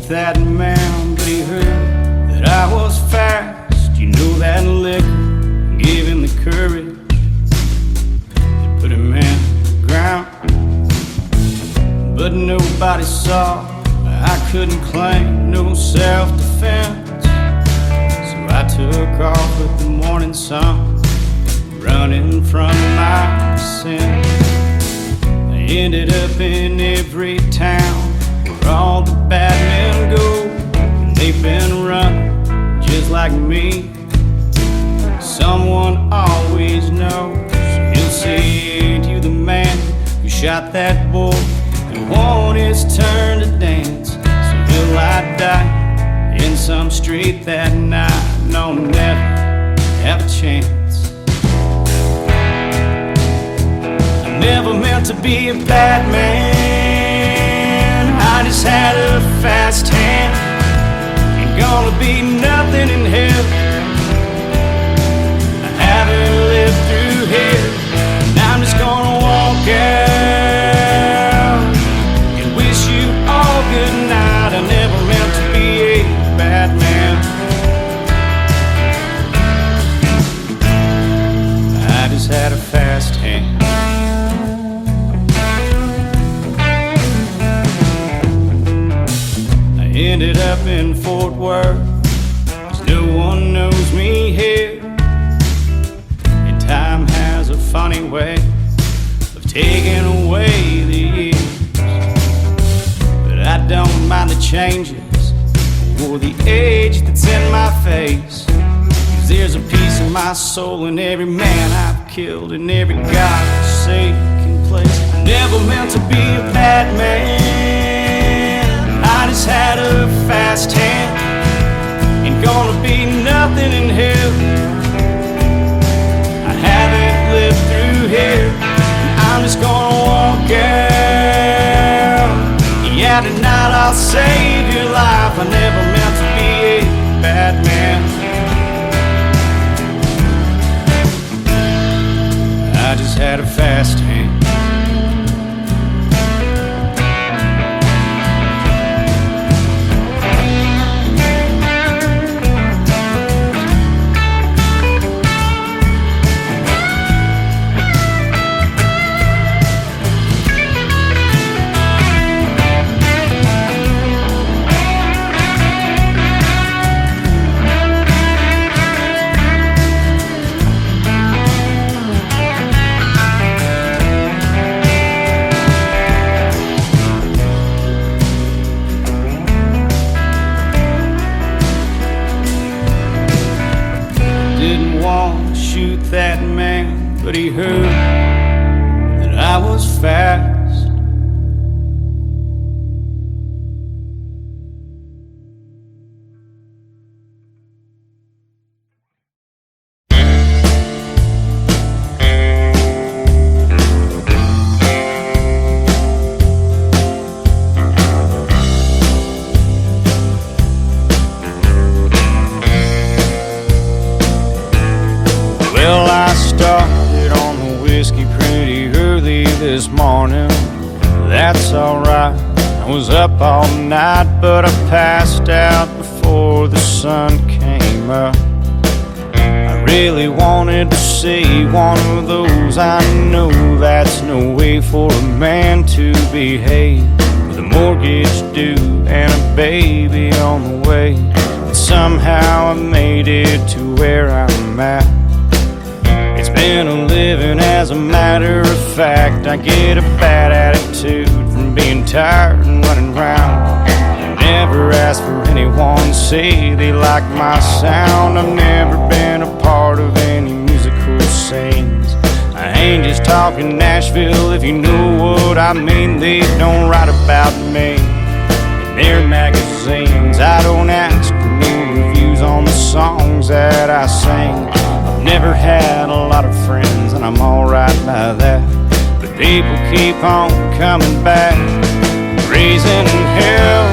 That man, but he heard that I was fast. You know that liquor gave him the courage to put him in the ground. But nobody saw I couldn't claim no self-defense. So I took off with the morning sun, running from my sin. I ended up in every town where all the bad men go, and they've been running just like me. Someone always knows. He'll say, ain't you the man who shot that boy and won his turn to dance? So he'll lie die in some street that night. No, never have a chance. I never meant to be a bad man. I just had a fast hand. Ain't gonna be nothing in hell. I haven't lived through here, and I'm just gonna walk out and wish you all good night. I never meant to be a bad man. I just had a fast hand. Ended up in Fort Worth, 'cause no one knows me here. And time has a funny way of taking away the years. But I don't mind the changes or the age that's in my face, 'cause there's a piece of my soul in every man I've killed, in every God-forsaken place. I never meant to be a bad man. I just had a fast hand. Ain't gonna be nothing in hell. I haven't lived through here, and I'm just gonna walk out. Yeah, tonight I'll save your life. I never meant to be a bad man. I just had a fast hand. That man, but he heard that I was fast. Well, I started on the whiskey pretty early this morning. That's alright. I was up all night, but I passed out before the sun came up. I really wanted to see one of those. I know that's no way for a man to behave, with a mortgage due and a baby on the way. But somehow I made it to where I'm at. It's been a living as a matter of fact. I get a bad attitude from being tired and running round. I never ask for anyone to say they like my sound. I've never been a part of any musical scenes. I ain't just talking Nashville, if you know what I mean. They don't write about me in their magazines. songs that I sing. I've never had a lot of friends, and I'm alright by that. But people keep on coming back, raising hell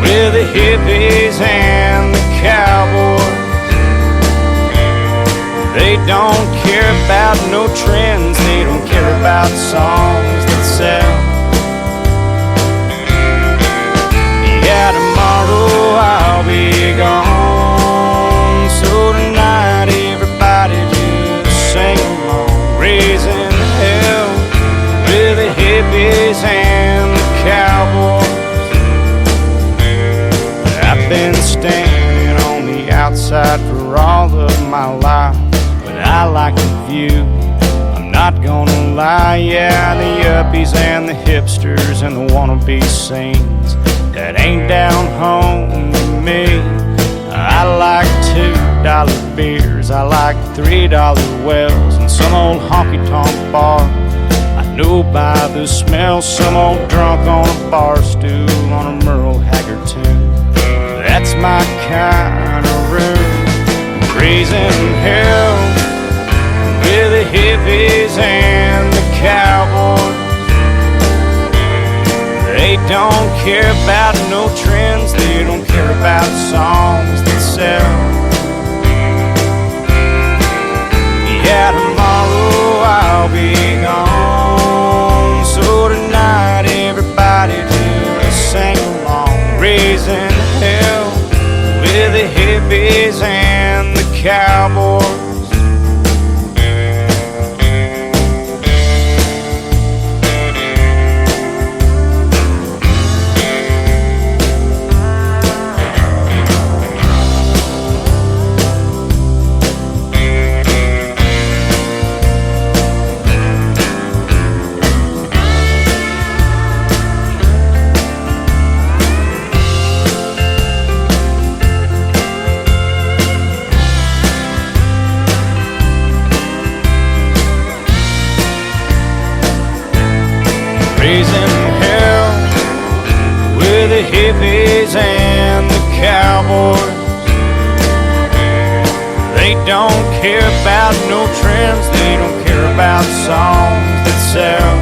with the hippies and the cowboys. They don't care about no trends, they don't care about songs that sell. Yeah, tomorrow I'll be gone, so tonight everybody just sing along, raising hell with the hippies and the cowboys. I've been standing on the outside for all of my life, but I like the view, I'm not gonna lie. Yeah, the yuppies and the hipsters and the wannabe scenes, that ain't down home to me. I like $2 beers, I like $3 wells, and some old honky-tonk bar I know by the smell. Some old drunk on a bar stool on a Merle Haggard tune. That's my kind of room, raising hell with the hippies and the cowboys. They don't care about no trends, they don't care about songs that sell. Yeah, tomorrow I'll be gone, so tonight everybody just sing along, raising hell with the hippies and the cowboys. Hippies and the cowboys, they don't care about no trends, they don't care about songs that sell.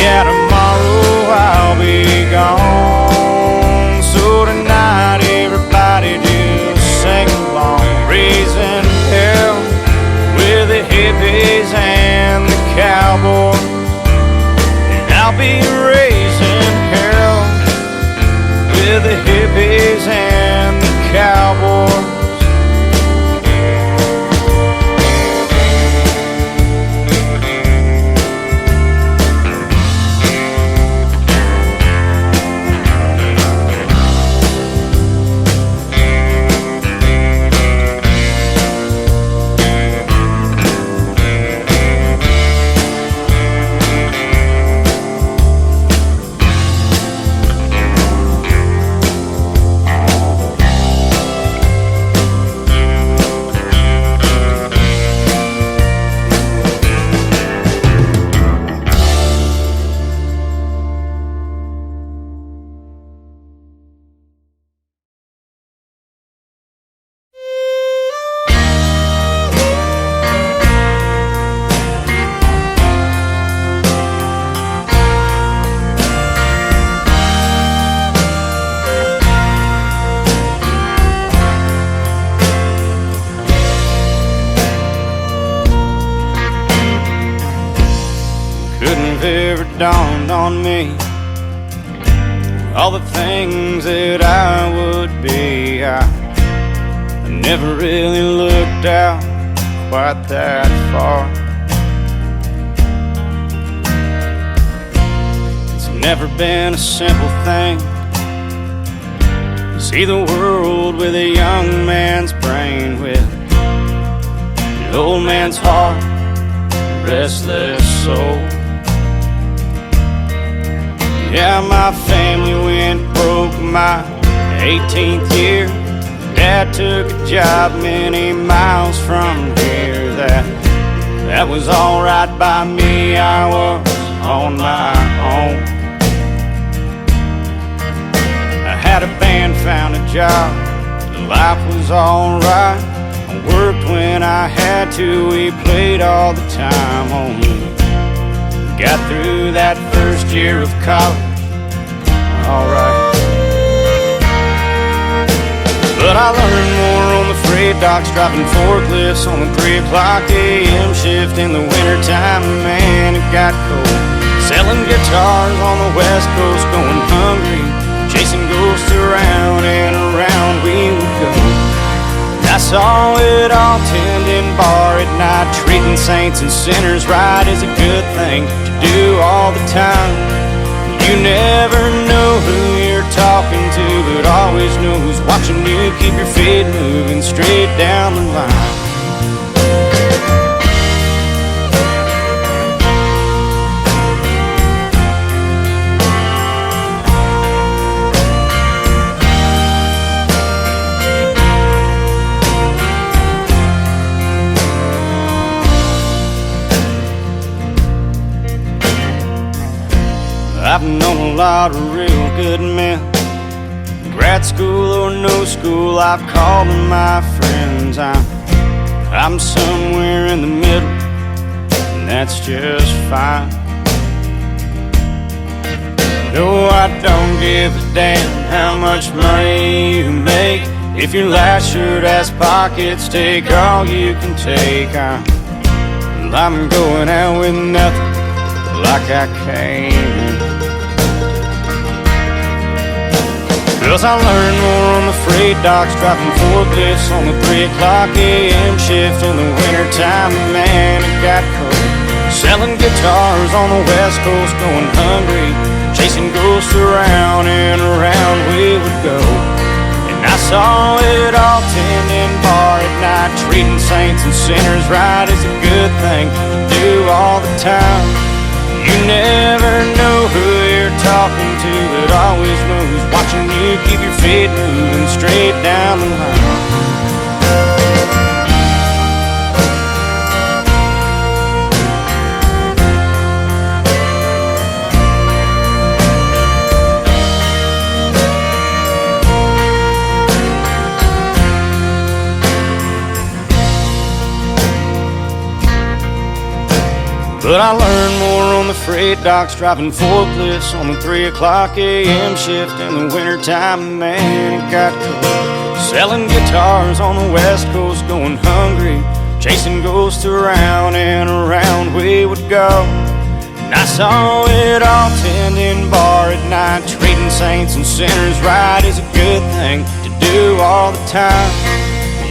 Yeah, tomorrow I'll be gone, so tonight everybody just sing along, raising hell with the hippies and the cowboys. I'll be raising hell with the hippies and the cowboys. Dawned on me all the things that I would be. I never really looked out quite that far. It's never been a simple thing to see the world with a young man's brain, with an old man's heart, restless soul. Yeah, my family went broke my 18th year. Dad took a job many miles from here. That was alright by me, I was on my own. I had a band founded life was alright. I worked when I had to, we played all the time. Only got through that first year of college, alright. But I learned more on the freight docks, driving forklifts on the 3 o'clock a.m. shift in the wintertime. Man, it got cold. Selling guitars on the west coast, going hungry, chasing ghosts around and around we would go. I saw it all tending bar at night, treating saints and sinners right is a good thing to do all the time. You never know who you're talking to, but always know who's watching you. Keep your feet moving straight down the line. I've known a lot of real good men, grad school or no school, I've called them my friends. I'm somewhere in the middle, and that's just fine. No, I don't give a damn how much money you make. If your last shirt has pockets, take all you can take. I'm going out with nothing like I came in. 'Cause I learned more on the freight docks, driving forklifts on the 3 o'clock a.m. shift in the wintertime. Man, it got cold. Selling guitars on the west coast, going hungry, chasing ghosts around and around we would go. And I saw it all tending bar at night, treating saints and sinners right is a good thing to do all the time. You never know who you're talking to, but always know who's watching you. Keep your feet moving straight down the line. But I learned more on the freight docks, driving forklifts on the 3 o'clock a.m. shift in the wintertime. Man, it got cold. Selling guitars on the west coast, going hungry, chasing ghosts around and around we would go. And I saw it all tending bar at night, treating saints and sinners right is a good thing to do all the time.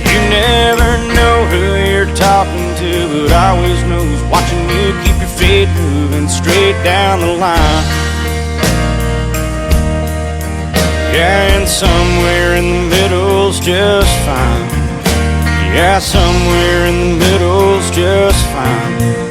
You never know who you're talking to, but always know who's watching you. Keep your feet moving straight down the line. Yeah, and somewhere in the middle's just fine. Yeah, somewhere in the middle's just fine.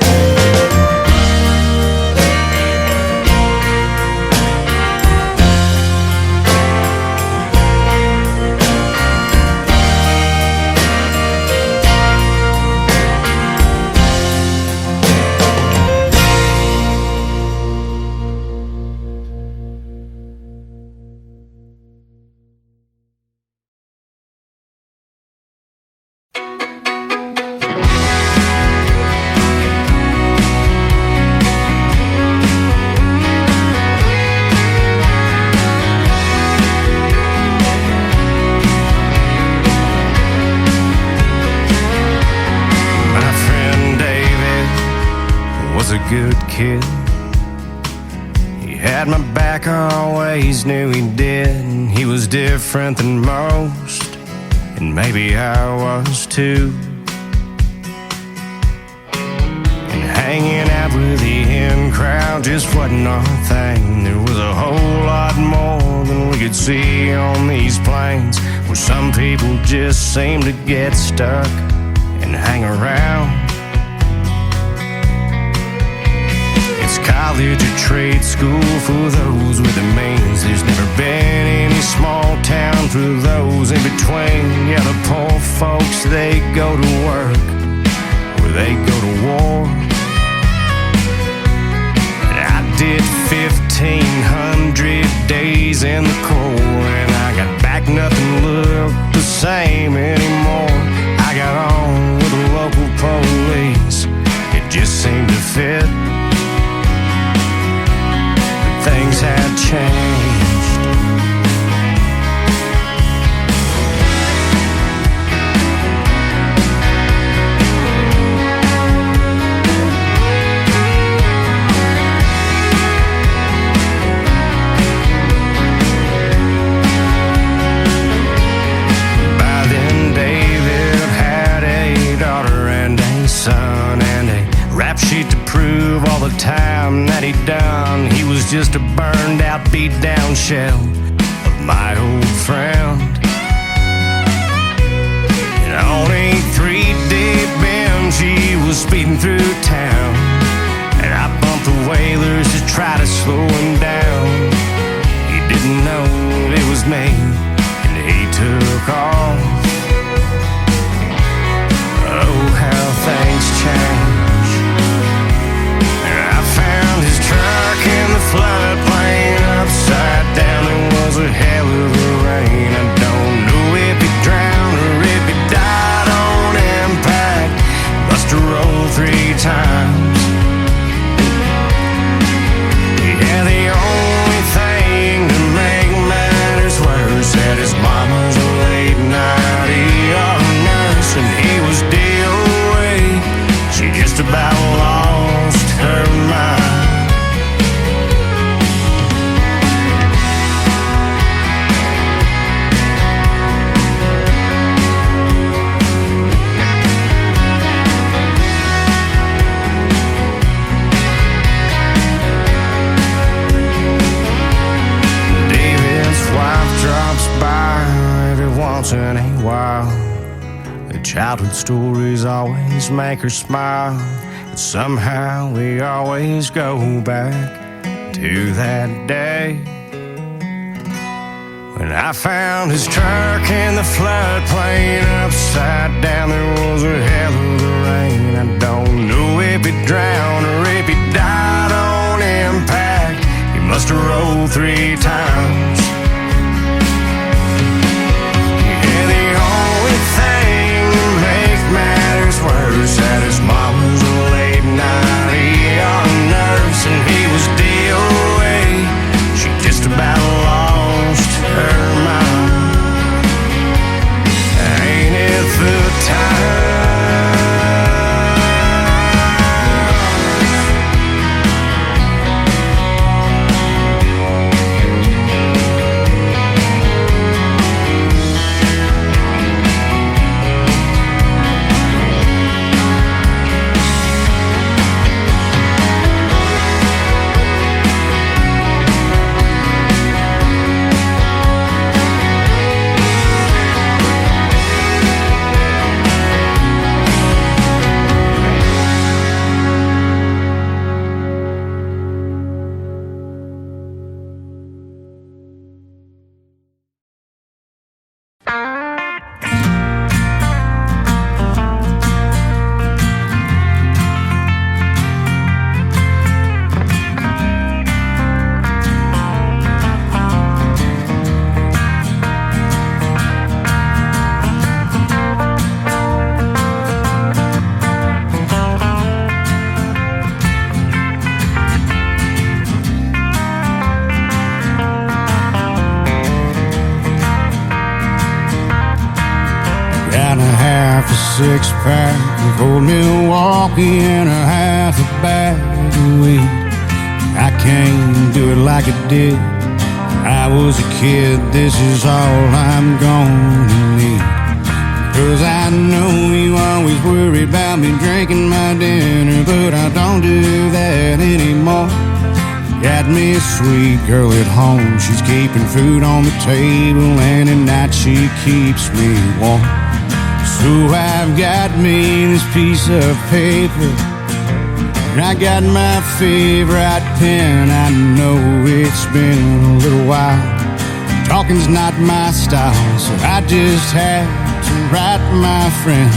Good kid. He had my back, I always knew he did. He was different than most, and maybe I was too. And hanging out with the in crowd just wasn't our thing. There was a whole lot more than we could see on these plains, where some people just seem to get stuck and hang around. College or trade school for those with the means. There's never been any small town for those in between. Yeah, the poor folks, they go to work or they go to war. And I did 1,500 days in the Corps, and I got back, nothing looked the same things had changed. Time that he'd done, he was just a burned out, beat down shell of my old friend. And on a 3-day binge, he was speeding through town, and I bumped the Whalers to try to slow him down. He didn't know it was me, and he took off. Oh, how things change. Truck in the floodplain, upside down, there was a hell of a rain. I don't know if he drowned or if he died on impact. Must have rolled 3 times. Yeah, the only thing to make matters worse, that his mama's a late night ER nurse, and he was DOA. She just about lost her mind. Once in a while, the childhood stories always make her smile, and somehow we always go back to that day when I found his truck in the floodplain, upside down, there was a hell of a rain. I don't know if he drowned or if he died on impact. He must have rolled 3 times. Worse, that his mom was a late night ER nurse, and he was DOA. She just about lost her mind. Ain't it the time? Six-pack of old Milwaukee and a half a bag of weed. I can't do it like I did when I was a kid. This is all I'm gonna need, 'cause I know you always worry about me drinking my dinner, but I don't do that anymore. Got me a sweet girl at home, she's keeping food on the table, and at night she keeps me warm. So I've got me this piece of paper, and I got my favorite pen. I know it's been a little while, talking's not my style, so I just had to write my friend.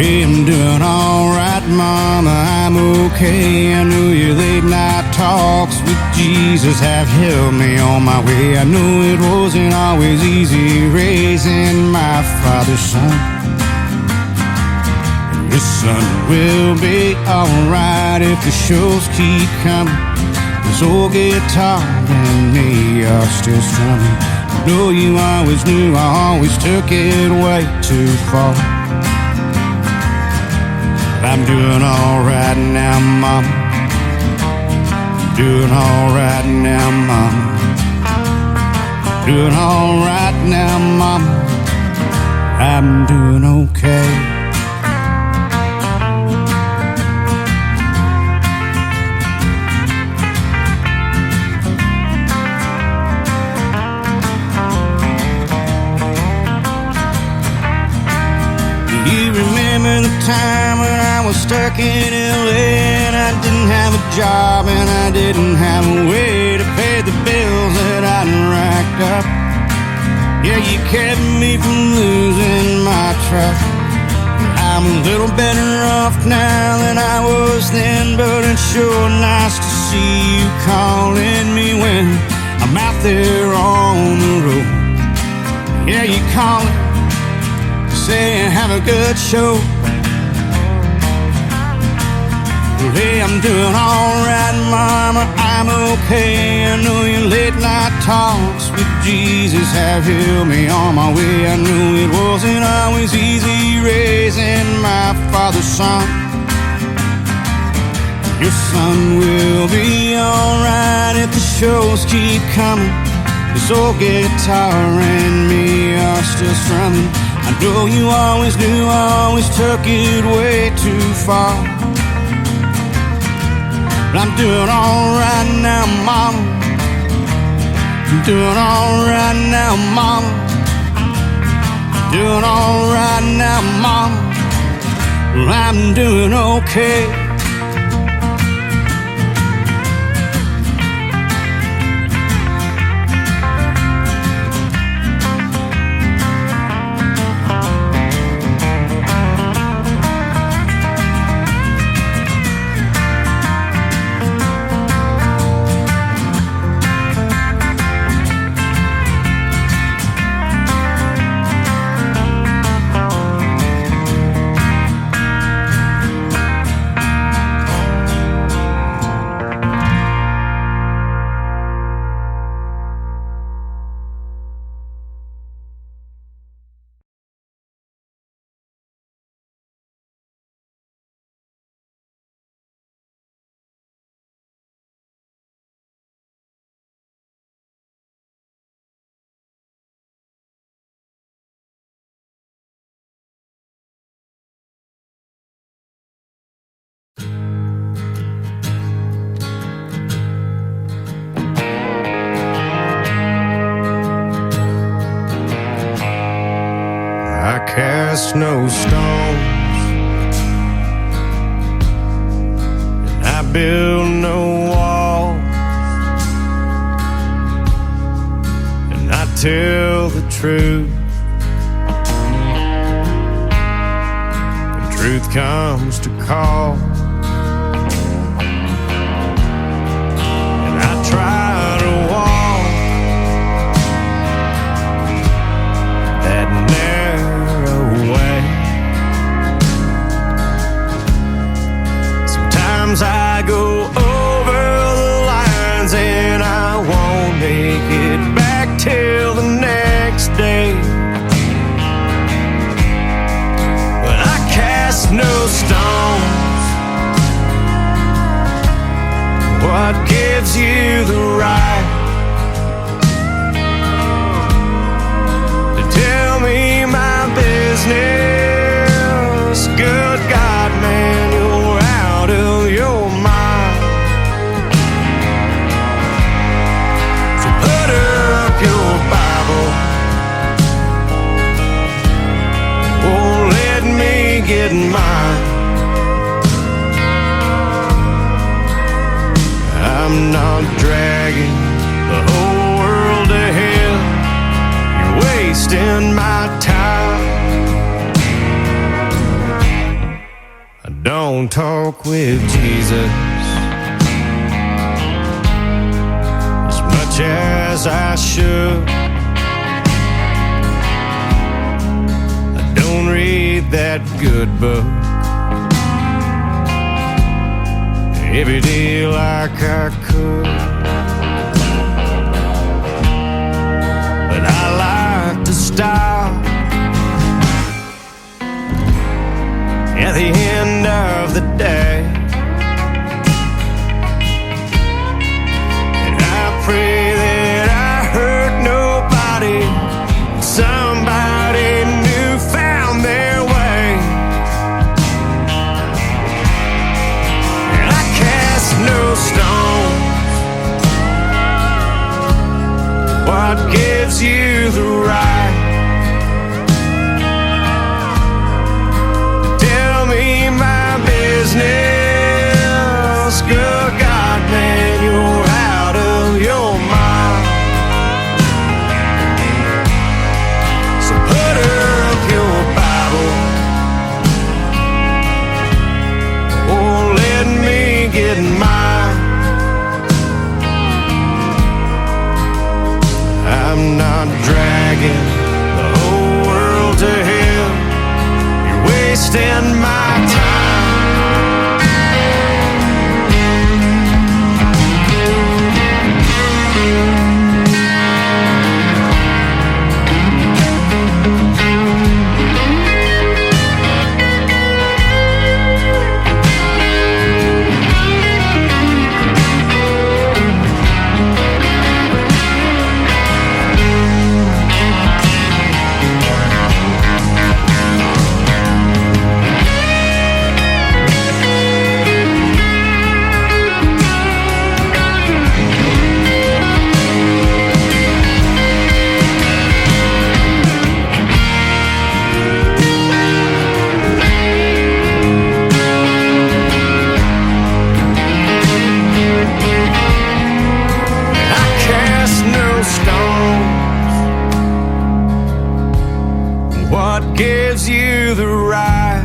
Hey, I'm doing alright, Mama, I'm okay. I know your late night talks with Jesus have helped me on my way. I know it wasn't always easy raising my father's son. Your son will be alright if the shows keep coming. This old guitar and me are still strumming. I know you always knew I always took it way too far. But I'm doing alright now, Mom. Doing alright now, Mom. Doing alright now, Mom. I'm doing okay. You remember the time when I was stuck in L.A. and I didn't have a job and I didn't have a way to pay the bills that I'd racked up. Yeah, you kept me from losing my truck. I'm a little better off now than I was then, but it's sure nice to see you calling me when I'm out there on the road. Yeah, you call it, say have a good show. Well, hey, I'm doing alright, Mama, I'm okay. I know your late night talks with Jesus have healed me on my way. I knew it wasn't always easy raising my father's son. Your son will be alright if the shows keep coming. This old guitar and me are still strumming. I know you always knew I always took it way too far. But I'm doing alright now, Mama. I'm doing alright now, Mama. Doing alright now, Mama. Well, I'm doing okay. I cast no stones, and I build no walls, and I tell the truth. When truth comes to call, and I try to walk that narrow way. Sometimes I go over the lines and I won't make it back till the next day. But I cast no stones. What gives you the right to tell me my business? Good God, man, you're out of your mind. So put up your Bible. Oh, let me get mine. I'm not dragging the whole world to hell. You're wasting my time. I don't talk with Jesus as much as I should. I don't read that good book every day like I could. But I like to stop at the end of the day, and I pray that I hurt nobody. Somebody new found their way, and I cast no stone. What gives you the right to tell me my business? Good God, man, you're out of your mind. So put up your Bible, oh, let me get mine. I'm not dragging the whole world to hell. You're wasting my time. What gives you the right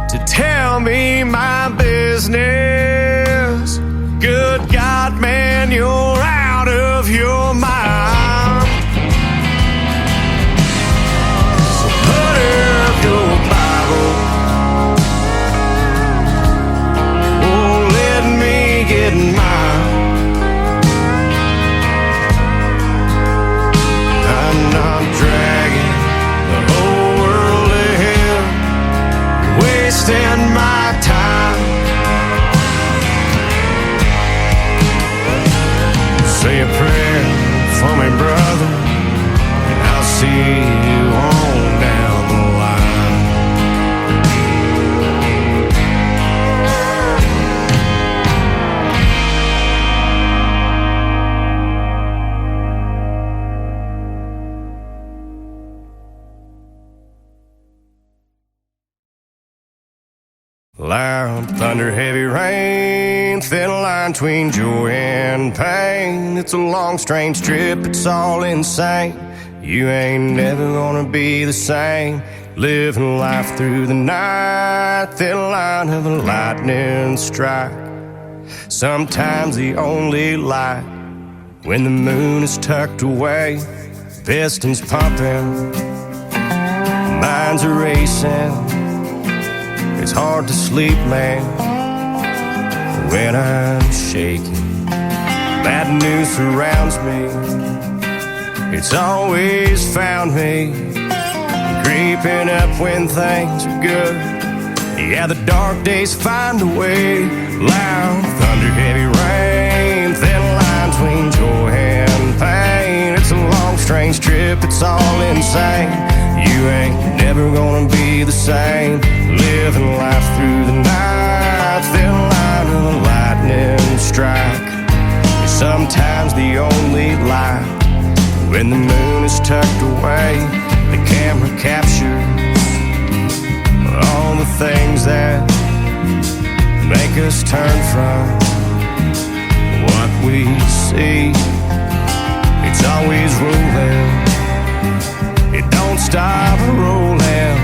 to tell me my business? Good God, man, you're out of your mind. So put up your Bible, oh, let me get mine. I'm not dragging the whole world to hell. You're wasting my time. Say a prayer for me, brother, and I'll see you on down the line. Loud thunder, heavy rain, thin line between joy and pain. It's a long, strange trip, it's all insane. You ain't never gonna be the same. Living life through the night, thin line of a lightning strike. Sometimes the only light when the moon is tucked away. Pistons pumping, minds are racing. It's hard to sleep, man, when I'm shaking. Bad news surrounds me. It's always found me creeping up when things are good. Yeah, the dark days find a way. Loud thunder, heavy rain, thin line between joy and pain. It's a long, strange trip, it's all insane. You ain't never gonna be the same. Living life through the night, thin line of a lightning strike. Sometimes the only light when the moon is tucked away. The camera captures all the things that make us turn from what we see. It's always rolling, it don't stop rolling.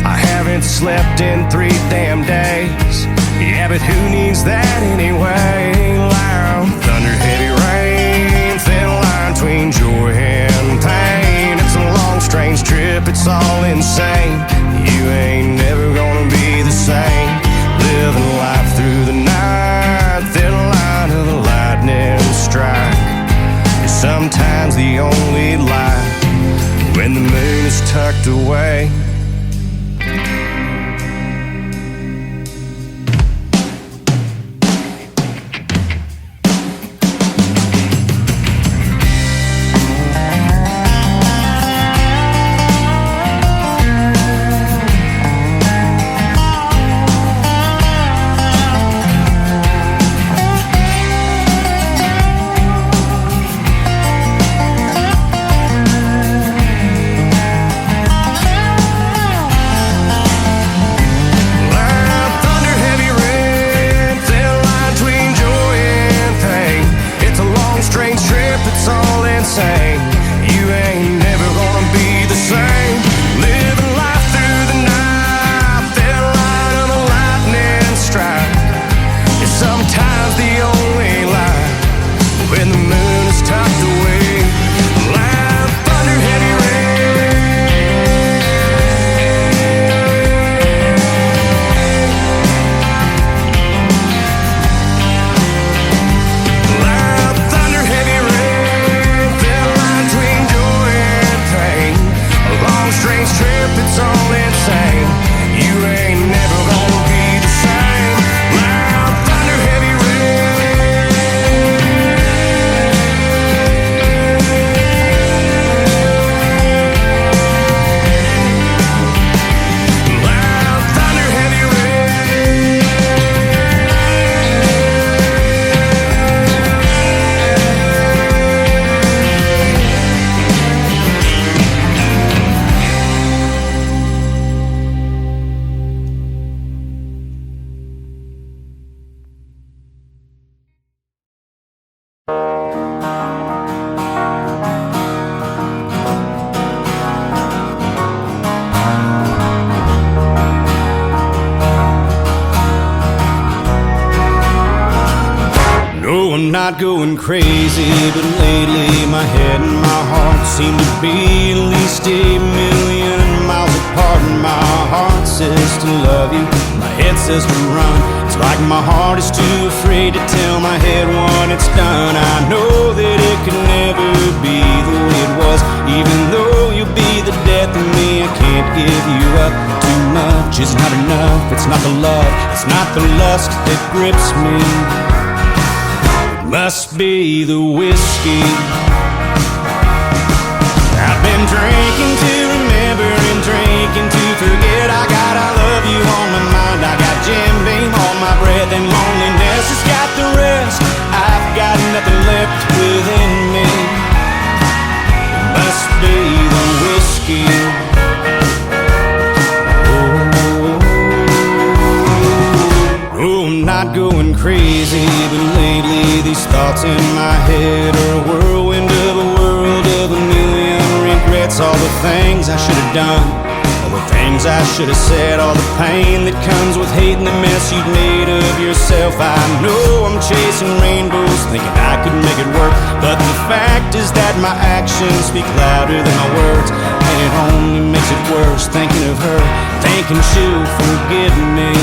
I haven't slept in 3 damn days. Yeah, but who needs that anyway? Loud thunder, heavy rain, thin line between joy and pain. It's a long, strange trip, it's all insane. You ain't never gonna be the same. I'm not going crazy, but lately my head and my heart seem to be at least 8,000,000 miles apart. And my heart says to love you, my head says to run. It's like my heart is too afraid to tell my head when it's done. I know that it could never be the way it was. Even though you'll be the death of me, I can't give you up. Too much is not enough. It's not the love, it's not the lust that grips me. Must be the whiskey. I've been drinking to remember and drinking to forget. I got I love you on my mind. I got Jim Beam on my breath, and loneliness has got the rest. I've got nothing left within me. It must be the whiskey. I'm not going crazy, but lately these thoughts in my head are a whirlwind of a world of a million regrets. All the things I should have done, all the things I should have said, all the pain that comes with hating the mess you've made of yourself. I know I'm chasing rainbows, thinking I could make it work, but the fact is that my actions speak louder than my words, and it only makes it worse thinking of her, thinking she'll forgive me.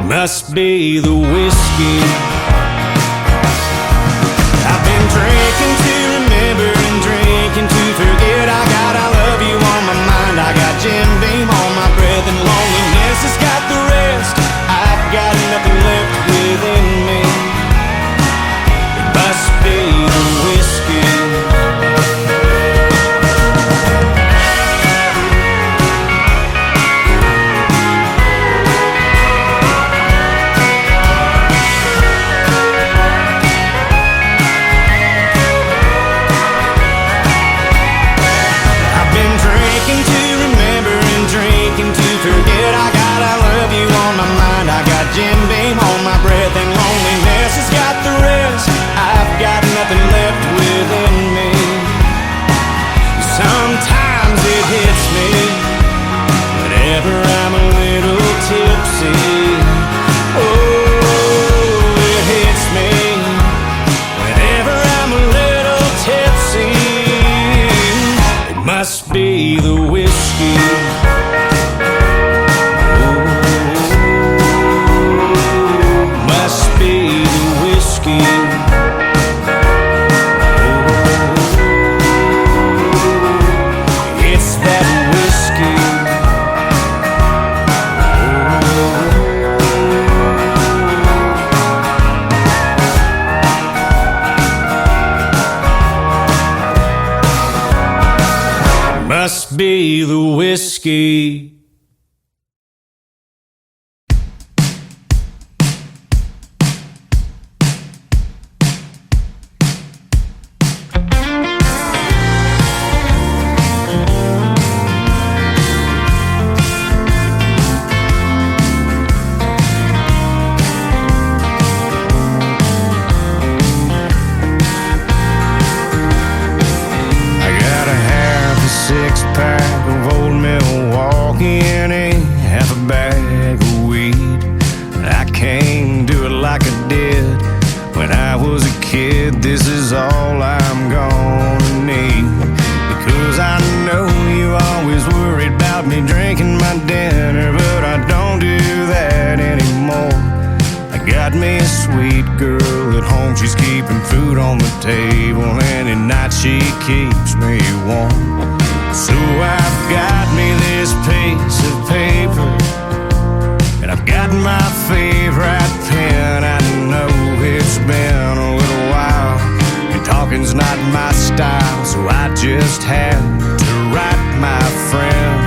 Must be the whiskey. I've been drinking to remember and drinking to forget. I got I love you on my mind. I got Jim Beam on my breath, and loneliness has got the rest. I've got nothing left within me. It must be the whiskey. Jim Beam on my breath, and loneliness has got the rest. I've got nothing left within me. Sometimes it hits me whenever I'm a little tipsy. Oh, it hits me whenever I'm a little tipsy. It must be the whiskey. Must be the whiskey. This is all I'm gonna need, because I know you always worried about me drinking my dinner, but I don't do that anymore. I got me a sweet girl at home, she's keeping food on the table, and at night she keeps me warm. So I've got me this piece of paper, and I've got my favorite pen. I know it's been a little while, and talking's not my style, so I just had to write my friend.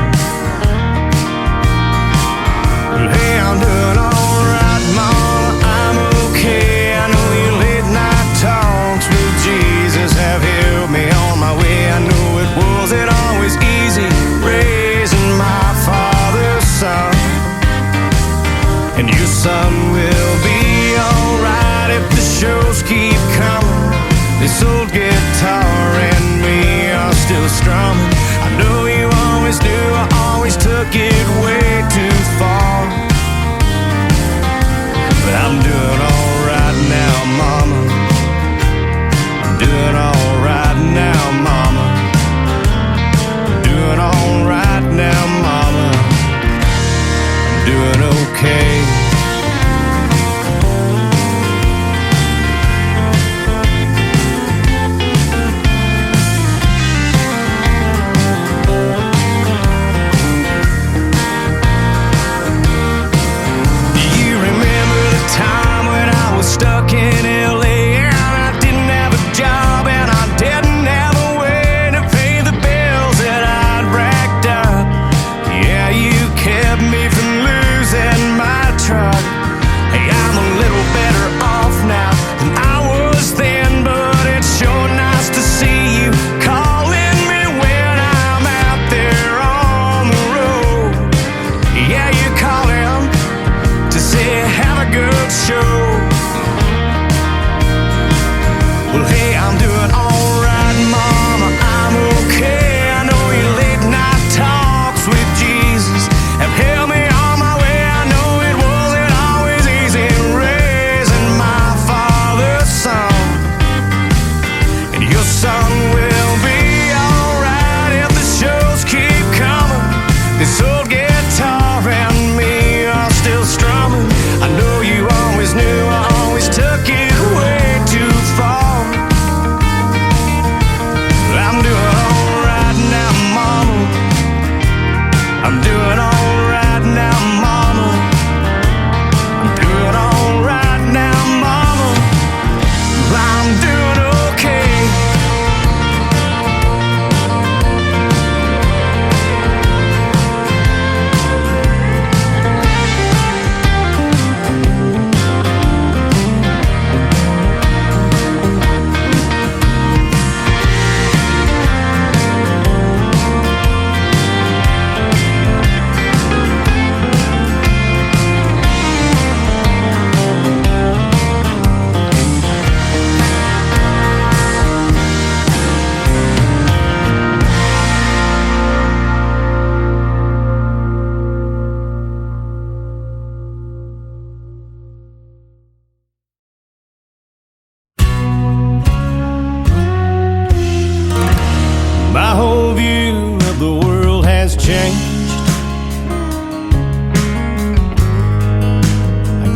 Well, hey, I'm doing alright, Mom, I'm okay. I know your late night talks with Jesus have helped me on my way. I know it wasn't always easy raising my father's son, and your son will be alright if the shows keep coming. This old guitar and me are still strumming. I know you always knew I always took it way too far, but I'm doing alright now,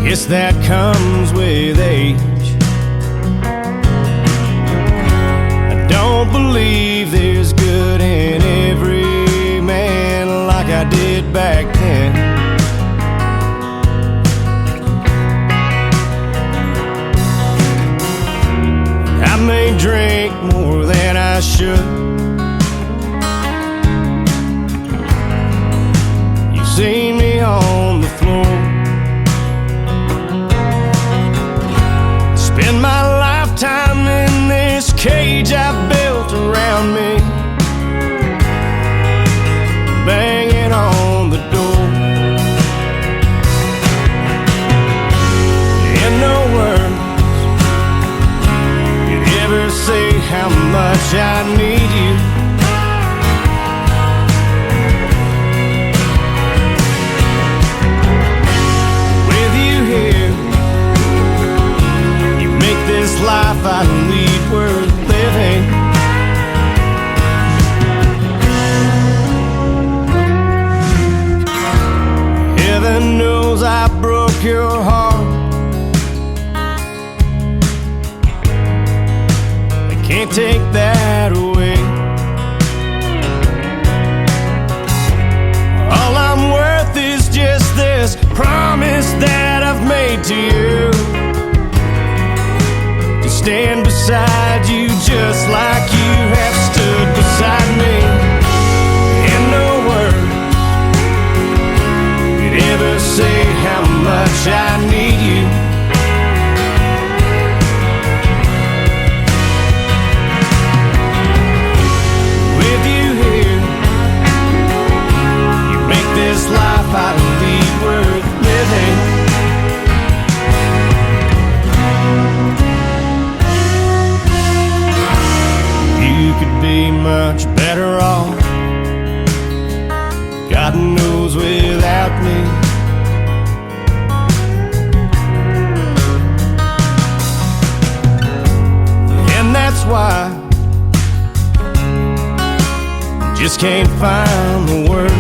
Guess that comes with age. I don't believe there's good in every man like I did back then. I may drink more than I should. You've seen me on the floor. Spend my lifetime in this cage I've built around me, banging on the door. In no words could ever say how much I need you. With you here, you make this life I lead worth living. Heaven knows I broke your heart. I can't take that away. All I'm worth is just this promise that I've made to you, to stand beside you just like you have stood beside me. In no words could ever say how much I need you. With you here, you make this life I lead worth living. You could be much better off, God knows, without me. And that's why I just can't find the words.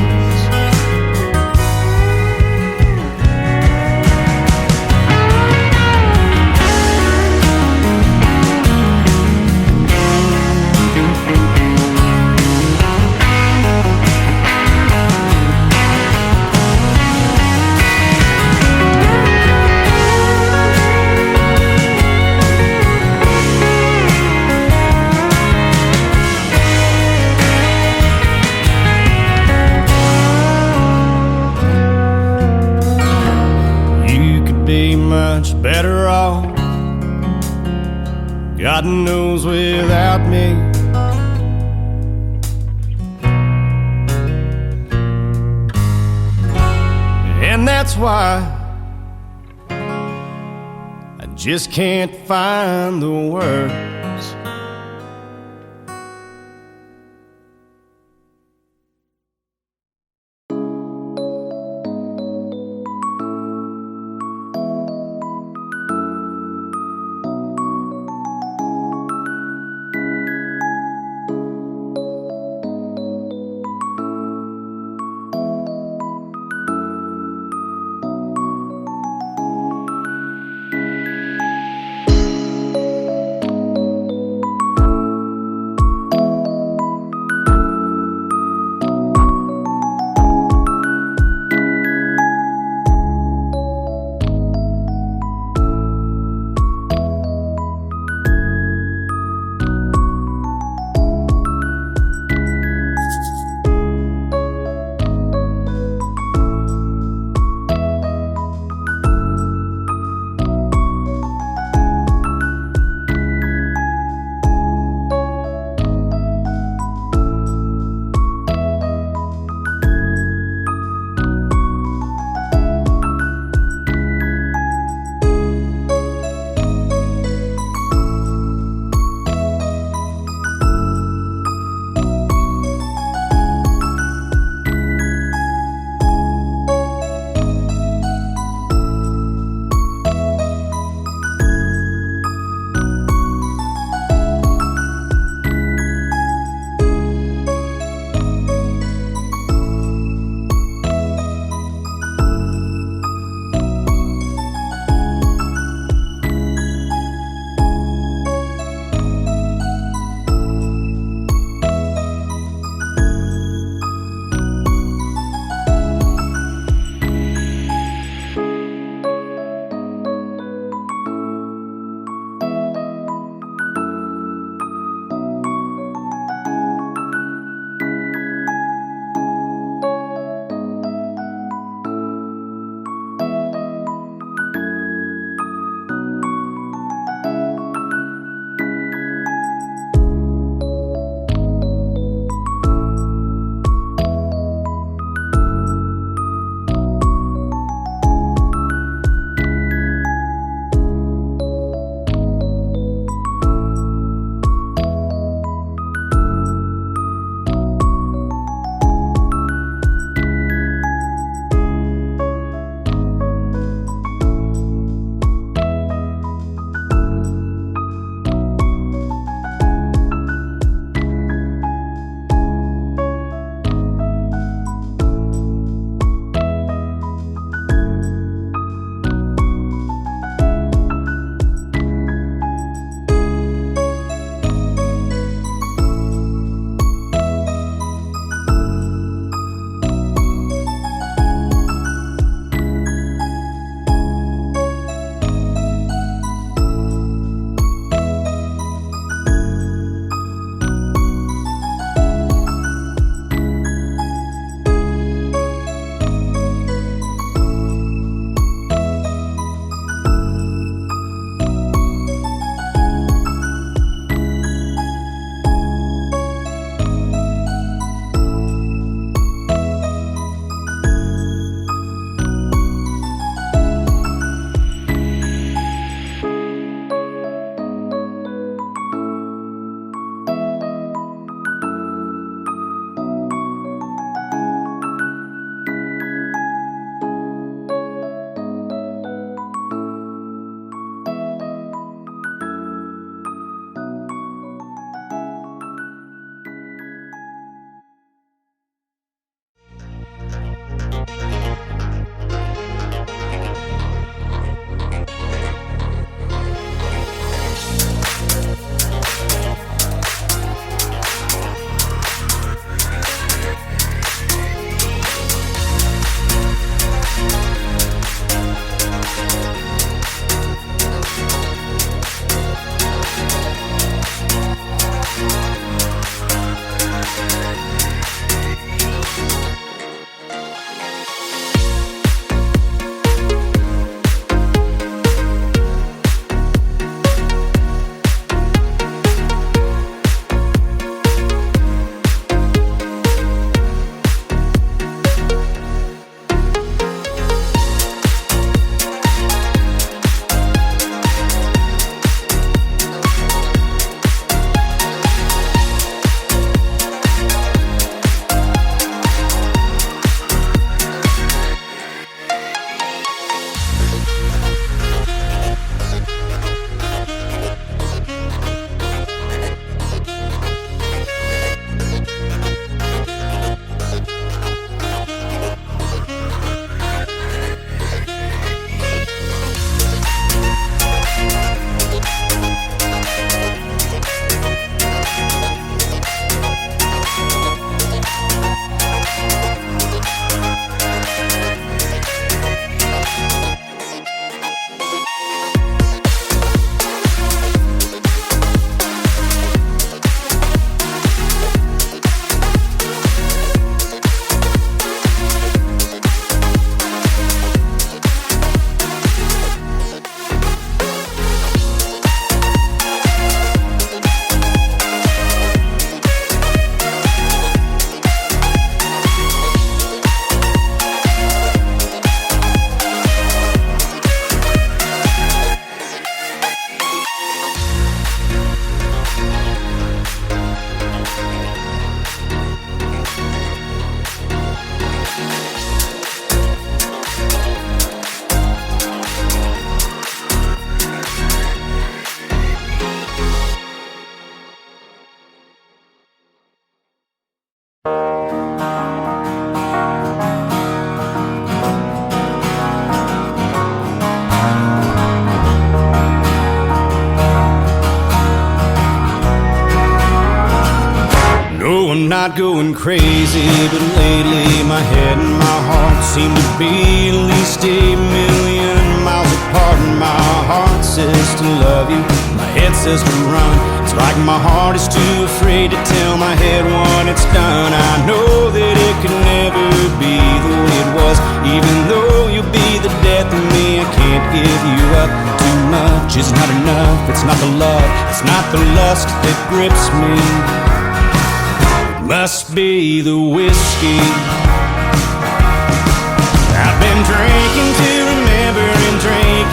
Much better off, God knows, without me. And that's why I just can't find the words. not going crazy, but lately my head and my heart seem to be at least 8,000,000 miles apart. And my heart says to love you, my head says to run. It's like my heart is too afraid to tell my head when it's done. I know that it could never be the way it was. Even though you'll be the death of me, I can't give you up. Too much is not enough. It's not the love, it's not the lust that grips me. It must be the whiskey. I've been drinking to remember and drinking